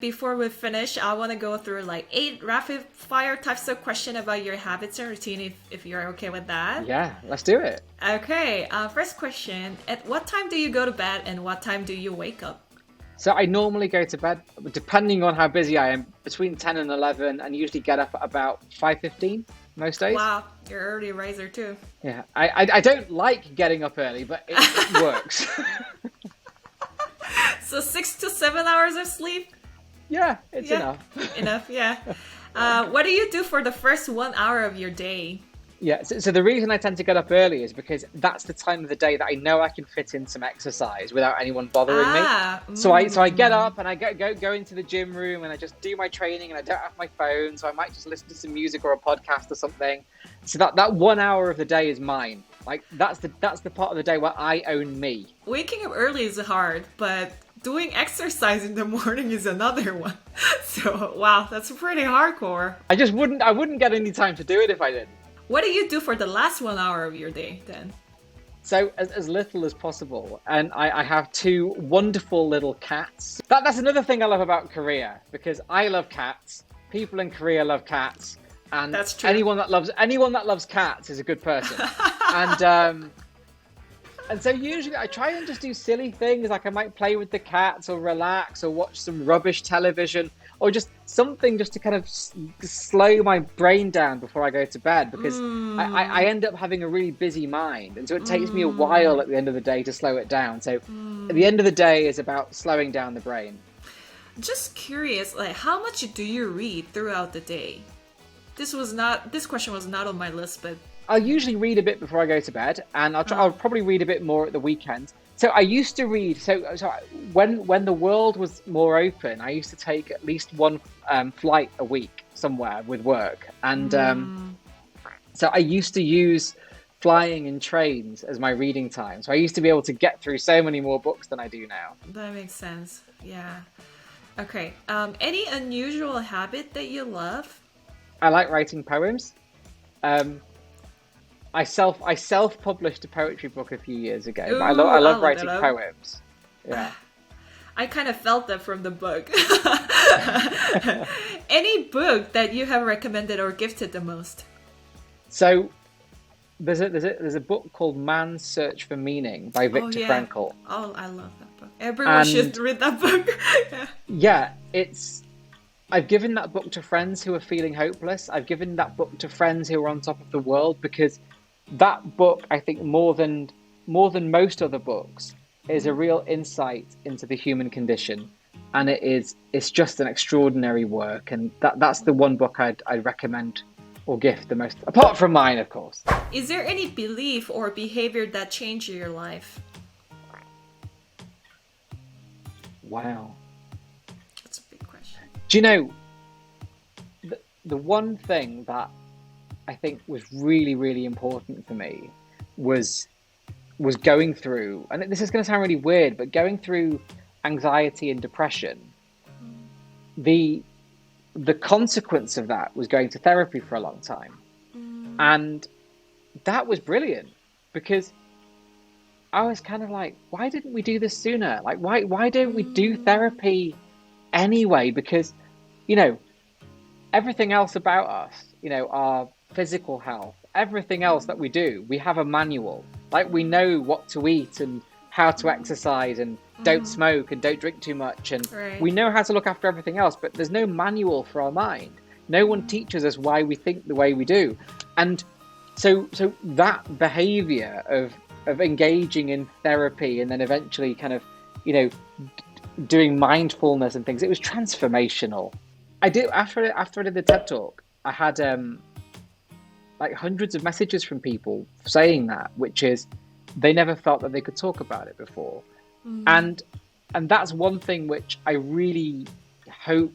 Before we finish, I want to go through like 8 rapid fire types of questions about your habits and routine if you're okay with that. Yeah, let's do it. Okay, first question. At what time do you go to bed and what time do you wake up? So I normally go to bed, depending on how busy I am, between 10 and 11 and usually get up at about 5:15 most days. Wow, you're an early riser too. Yeah, I don't like getting up early, but it works. So 6 to 7 hours of sleep? Yeah, it's enough. Enough, yeah. What do you do for the first 1 hour of your day? Yeah, so the reason I tend to get up early is because that's the time of the day that I know I can fit in some exercise without anyone bothering me. So I get up and I go into the gym room and I just do my training and I don't have my phone, so I might just listen to some music or a podcast or something. So that 1 hour of the day is mine. Like that's the part of the day where I own me. Waking up early is hard, but doing exercise in the morning is another one. So wow, that's pretty hardcore. I wouldn't get any time to do it if I didn't. What do you do for the last 1 hour of your day then? So as little as possible. And I have 2 wonderful little cats. That's another thing I love about Korea, because I love cats. People in Korea love cats. And that's true. Anyone that loves cats is a good person. And so usually I try and just do silly things, like I might play with the cats or relax or watch some rubbish television or just something just to kind of slow my brain down before I go to bed, because I end up having a really busy mind. And so it takes me a while at the end of the day to slow it down. So at the end of the day is about slowing down the brain. Just curious, like how much do you read throughout the day? This question was not on my list, but I'll usually read a bit before I go to bed, and I'll probably read a bit more at the weekend. So I used to read. So when the world was more open, I used to take at least one flight a week somewhere with work, and so I used to use flying and trains as my reading time. So I used to be able to get through so many more books than I do now. That makes sense. Yeah. Okay. Any unusual habit that you love? I like writing poems. I self-published a poetry book a few years ago. Ooh, but I love writing poems. Yeah. I kind of felt that from the book. Any book that you have recommended or gifted the most? So there's a book called Man's Search for Meaning by Viktor Frankl. Oh, I love that book. Everyone should read that book. Yeah, I've given that book to friends who are feeling hopeless. I've given that book to friends who are on top of the world, because that book, I think, more than most other books, is a real insight into the human condition, and it's just an extraordinary work. And that's the one book I'd recommend or gift the most, apart from mine, of course. Is there any belief or behavior that changed your life? Wow. Question. Do you know, the one thing that I think was really, really important for me was going through, and this is going to sound really weird, but going through anxiety and depression. The consequence of that was going to therapy for a long time. And that was brilliant, because I was kind of like, why didn't we do this sooner? Like, why don't we do therapy anyway? Because, everything else about us, our physical health, everything else that we do, we have a manual. Like, we know what to eat and how to exercise and don't smoke and don't drink too much. And we know how to look after everything else, but there's no manual for our mind. No one teaches us why we think the way we do. And so that behavior of engaging in therapy and then eventually kind of, doing mindfulness and things, it was transformational. I did after I did the TED Talk, I had like hundreds of messages from people saying that, which is they never felt that they could talk about it before. And that's one thing which I really hope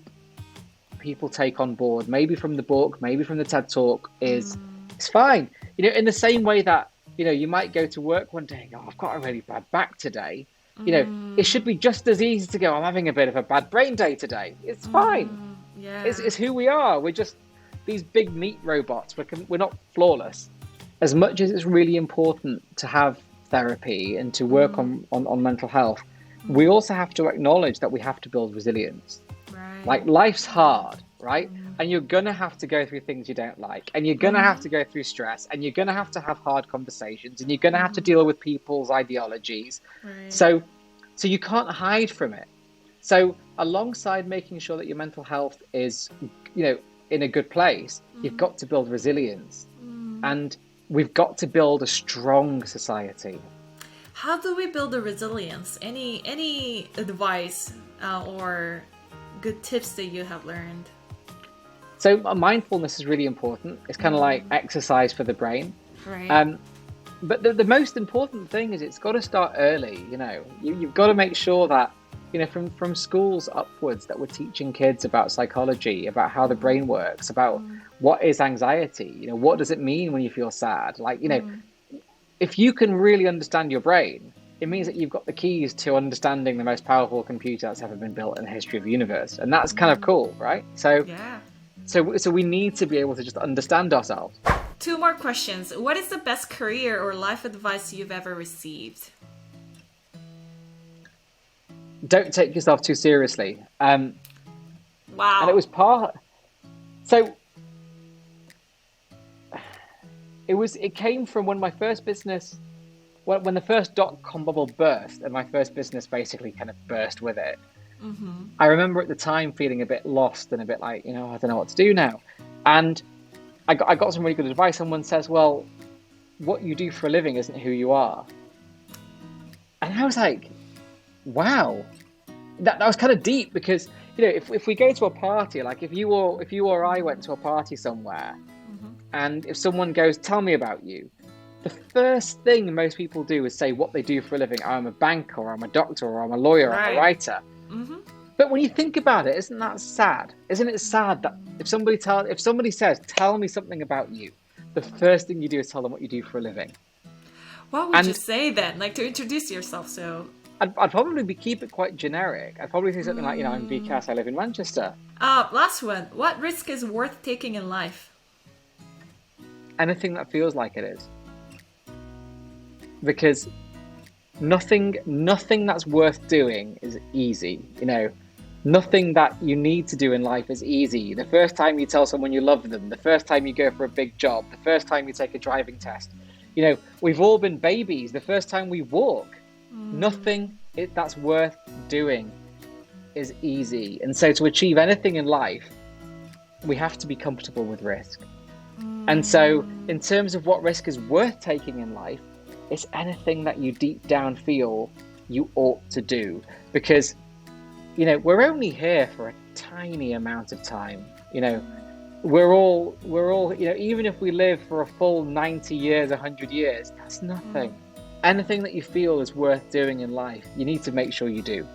people take on board, maybe from the book, maybe from the TED Talk, is it's fine. In the same way that, you might go to work one day and go, I've got a really bad back today. It should be just as easy to go, I'm having a bit of a bad brain day today. It's fine. Yeah. It's who we are. We're just these big meat robots. We're not flawless. As much as it's really important to have therapy and to work on mental health, we also have to acknowledge that we have to build resilience. Right. Like, life's hard, right? And you're going to have to go through things you don't like. And you're going to have to go through stress. And you're going to have hard conversations. And you're going to have to deal with people's ideologies. Right. So you can't hide from it. So alongside making sure that your mental health is, in a good place, you've got to build resilience. And we've got to build a strong society. How do we build the resilience? Any advice or good tips that you have learned? So mindfulness is really important. It's kind of like exercise for the brain. Right. But the most important thing is it's got to start early. You've got to make sure that, from schools upwards, that we're teaching kids about psychology, about how the brain works, about what is anxiety, what does it mean when you feel sad? Like, if you can really understand your brain, it means that you've got the keys to understanding the most powerful computer that's ever been built in the history of the universe. And that's kind of cool, right? So we need to be able to just understand ourselves. 2 more questions. What is the best career or life advice you've ever received? Don't take yourself too seriously. Wow. And it was so it came from when my first business, when the first .com bubble burst and my first business basically kind of burst with it. I remember at the time feeling a bit lost and a bit like, I don't know what to do now. And I got some really good advice. Someone says, well, what you do for a living isn't who you are. And I was like, wow, that was kind of deep, because if we go to a party, like if you or I went to a party somewhere, and if someone goes, tell me about you, the first thing most people do is say what they do for a living. I'm a banker, or I'm a doctor, or I'm a lawyer, or I'm a writer. But when you think about it, isn't that sad? Isn't it sad that if somebody says, tell me something about you, the first thing you do is tell them what you do for a living? What would you say then? Like, to introduce yourself, so... I'd probably keep it quite generic. I'd probably say something like, I'm Vikas, I live in Manchester. Last one. What risk is worth taking in life? Anything that feels like it is. Because nothing that's worth doing is easy. Nothing that you need to do in life is easy. The first time you tell someone you love them, the first time you go for a big job, the first time you take a driving test. We've all been babies. The first time we walk. Nothing that's worth doing is easy. And so to achieve anything in life, we have to be comfortable with risk. And so in terms of what risk is worth taking in life, it's anything that you deep down feel you ought to do. Because, we're only here for a tiny amount of time. We're all, even if we live for a full 90 years, 100 years, that's nothing. Anything that you feel is worth doing in life, you need to make sure you do.